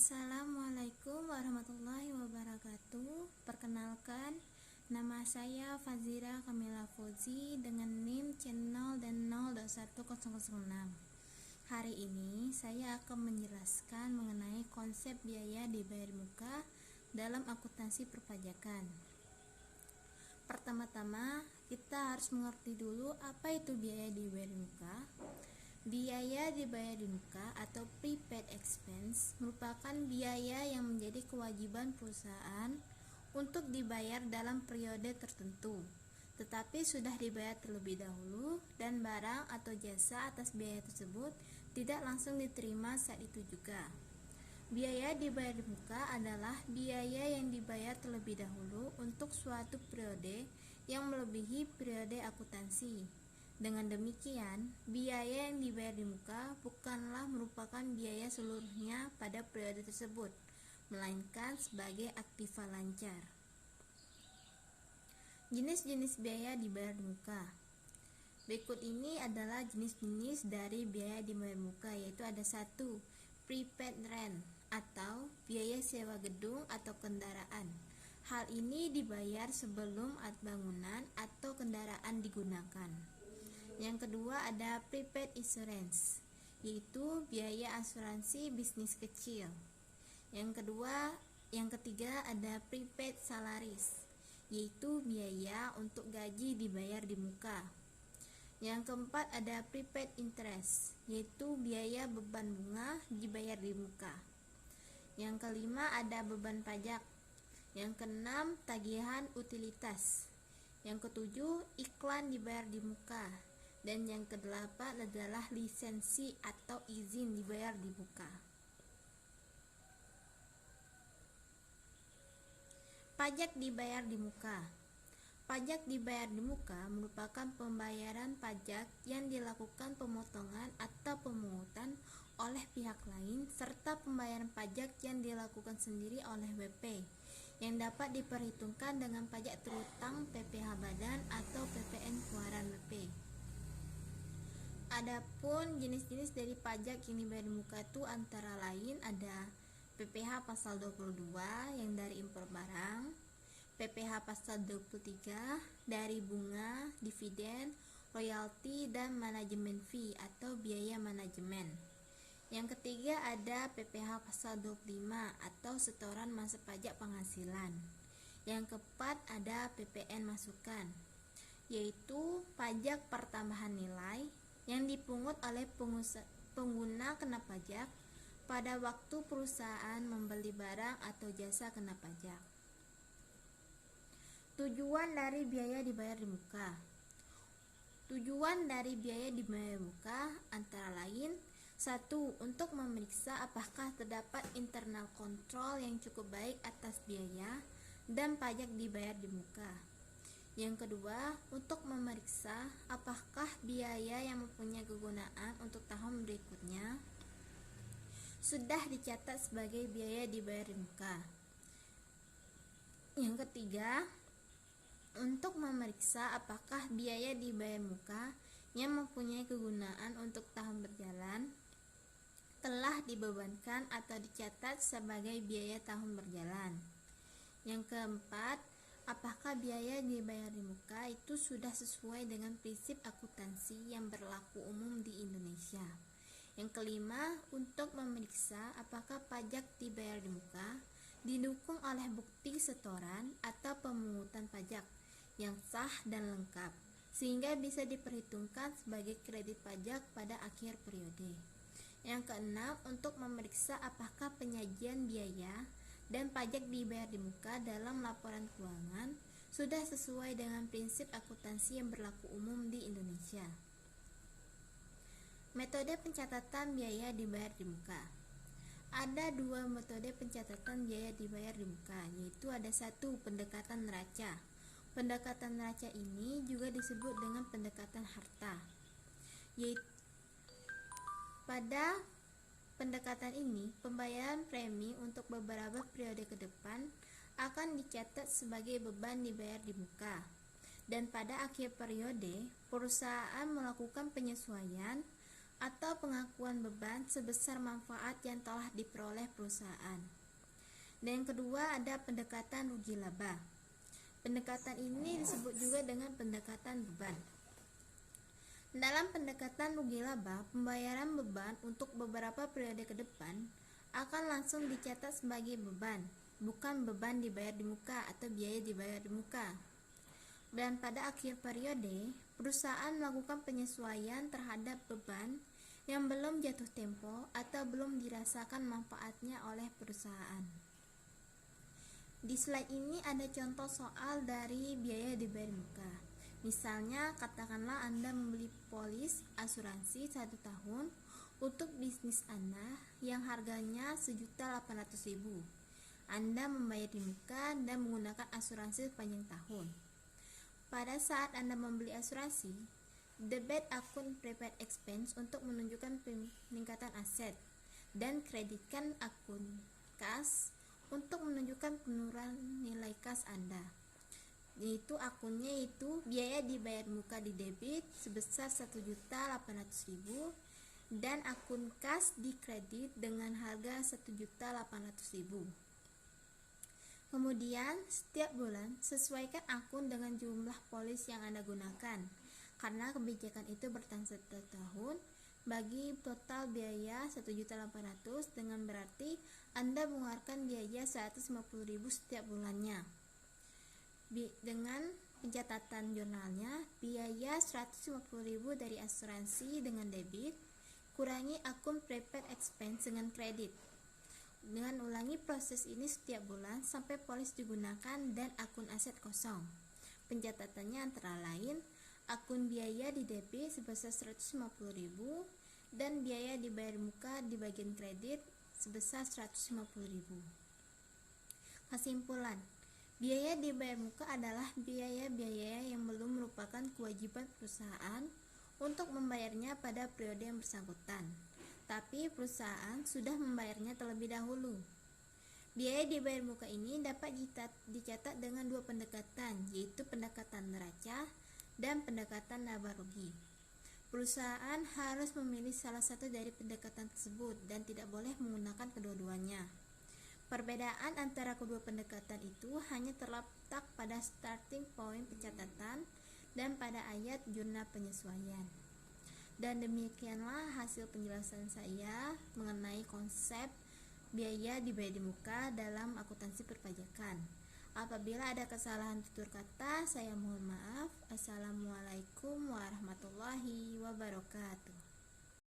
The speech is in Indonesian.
Assalamualaikum warahmatullahi wabarakatuh. Perkenalkan, nama saya Fazira Kamila Fauzi dengan NIM channel dan 0.1006. Hari ini saya akan menjelaskan mengenai konsep biaya dibayar di muka dalam akuntansi perpajakan. Pertama-tama, kita harus mengerti dulu apa itu biaya dibayar di muka. Biaya dibayar di muka atau prepaid expense merupakan biaya yang menjadi kewajiban perusahaan untuk dibayar dalam periode tertentu, tetapi sudah dibayar terlebih dahulu dan barang atau jasa atas biaya tersebut tidak langsung diterima saat itu juga. Biaya dibayar di muka adalah biaya yang dibayar terlebih dahulu untuk suatu periode yang melebihi periode akuntansi. Dengan demikian, biaya yang dibayar di muka bukanlah merupakan biaya seluruhnya pada periode tersebut, melainkan sebagai aktiva lancar. Jenis-jenis biaya dibayar di muka. Berikut ini adalah jenis-jenis dari biaya dibayar di muka, yaitu ada 1. Prepaid rent atau biaya sewa gedung atau kendaraan. Hal ini dibayar sebelum bangunan atau kendaraan digunakan. Yang kedua ada prepaid insurance, yaitu biaya asuransi bisnis kecil. Yang ketiga ada prepaid salaries, yaitu biaya untuk gaji dibayar di muka. Yang keempat ada prepaid interest, yaitu biaya beban bunga dibayar di muka. Yang kelima ada beban pajak. Yang keenam tagihan utilitas. Yang ketujuh iklan dibayar di muka. Dan yang kedelapan adalah lisensi atau izin dibayar di muka. Pajak dibayar di muka. Pajak dibayar di muka merupakan pembayaran pajak yang dilakukan pemotongan atau pemungutan oleh pihak lain serta pembayaran pajak yang dilakukan sendiri oleh WP yang dapat diperhitungkan dengan pajak terutang PPh badan atau PPN keluaran WP. Adapun jenis-jenis dari pajak yang dibayar di muka itu antara lain ada PPh pasal 22 yang dari impor barang, PPh pasal 23 dari bunga, dividen, royalti, dan manajemen fee atau biaya manajemen. Yang ketiga ada PPh pasal 25 atau setoran masa pajak penghasilan. Yang keempat ada PPN masukan, yaitu pajak pertambahan nilai yang dipungut oleh pengguna kena pajak pada waktu perusahaan membeli barang atau jasa kena pajak. Tujuan dari biaya dibayar di muka. Tujuan dari biaya dibayar di muka antara lain 1. Untuk memeriksa apakah terdapat internal control yang cukup baik atas biaya dan pajak dibayar di muka. Yang kedua, untuk memeriksa apakah biaya yang mempunyai kegunaan untuk tahun berikutnya sudah dicatat sebagai biaya dibayar di muka. Yang ketiga, untuk memeriksa apakah biaya dibayar di muka yang mempunyai kegunaan untuk tahun berjalan telah dibebankan atau dicatat sebagai biaya tahun berjalan. Yang keempat, apakah biaya dibayar di muka itu sudah sesuai dengan prinsip akuntansi yang berlaku umum di Indonesia. Yang kelima, untuk memeriksa apakah pajak dibayar di muka didukung oleh bukti setoran atau pemungutan pajak yang sah dan lengkap, sehingga bisa diperhitungkan sebagai kredit pajak pada akhir periode. Yang keenam, untuk memeriksa apakah penyajian biaya dan pajak dibayar di muka dalam laporan keuangan sudah sesuai dengan prinsip akuntansi yang berlaku umum di Indonesia. Metode pencatatan biaya dibayar di muka. Ada 2 metode pencatatan biaya dibayar di muka, yaitu ada 1. Pendekatan neraca. Pendekatan neraca ini juga disebut dengan pendekatan harta. Yaitu pada pendekatan ini, pembayaran premi untuk beberapa periode ke depan akan dicatat sebagai beban dibayar di muka. Dan pada akhir periode, perusahaan melakukan penyesuaian atau pengakuan beban sebesar manfaat yang telah diperoleh perusahaan. Dan yang kedua ada pendekatan rugi laba. Pendekatan ini disebut juga dengan pendekatan beban. Dalam pendekatan rugi laba, pembayaran beban untuk beberapa periode ke depan akan langsung dicatat sebagai beban, bukan beban dibayar di muka atau biaya dibayar di muka. Dan pada akhir periode, perusahaan melakukan penyesuaian terhadap beban yang belum jatuh tempo atau belum dirasakan manfaatnya oleh perusahaan. Di slide ini ada contoh soal dari biaya dibayar di muka. Misalnya, katakanlah Anda membeli polis asuransi 1 tahun untuk bisnis Anda yang harganya Rp1.800.000. Anda membayar di muka dan menggunakan asuransi sepanjang tahun. Pada saat Anda membeli asuransi, debit akun prepaid expense untuk menunjukkan peningkatan aset dan kreditkan akun kas untuk menunjukkan penurunan nilai kas Anda. Yaitu akunnya itu biaya dibayar muka di debit sebesar Rp1.800.000 dan akun kas di kredit dengan harga Rp1.800.000. Kemudian setiap bulan sesuaikan akun dengan jumlah polis yang Anda gunakan, karena kebijakan itu bertahan 1 tahun. Bagi total biaya Rp1.800.000 dengan berarti Anda mengeluarkan biaya Rp150.000 setiap bulannya. Dengan pencatatan jurnalnya, biaya Rp150.000 dari asuransi dengan debit, kurangi akun prepaid expense dengan kredit. Dengan ulangi proses ini setiap bulan sampai polis digunakan dan akun aset kosong. Pencatatannya antara lain, akun biaya di debit sebesar Rp150.000 dan biaya dibayar muka di bagian kredit sebesar Rp150.000. Kesimpulan, biaya dibayar muka adalah biaya-biaya yang belum merupakan kewajiban perusahaan untuk membayarnya pada periode yang bersangkutan, tapi perusahaan sudah membayarnya terlebih dahulu. Biaya dibayar muka ini dapat dicatat dengan 2 pendekatan, yaitu pendekatan neraca dan pendekatan laba rugi. Perusahaan harus memilih salah satu dari pendekatan tersebut dan tidak boleh menggunakan kedua-duanya. Perbedaan antara kedua pendekatan itu hanya terletak pada starting point pencatatan dan pada ayat jurnal penyesuaian. Dan demikianlah hasil penjelasan saya mengenai konsep biaya dibayar di muka dalam akuntansi perpajakan. Apabila ada kesalahan tutur kata, saya mohon maaf. Assalamualaikum warahmatullahi wabarakatuh.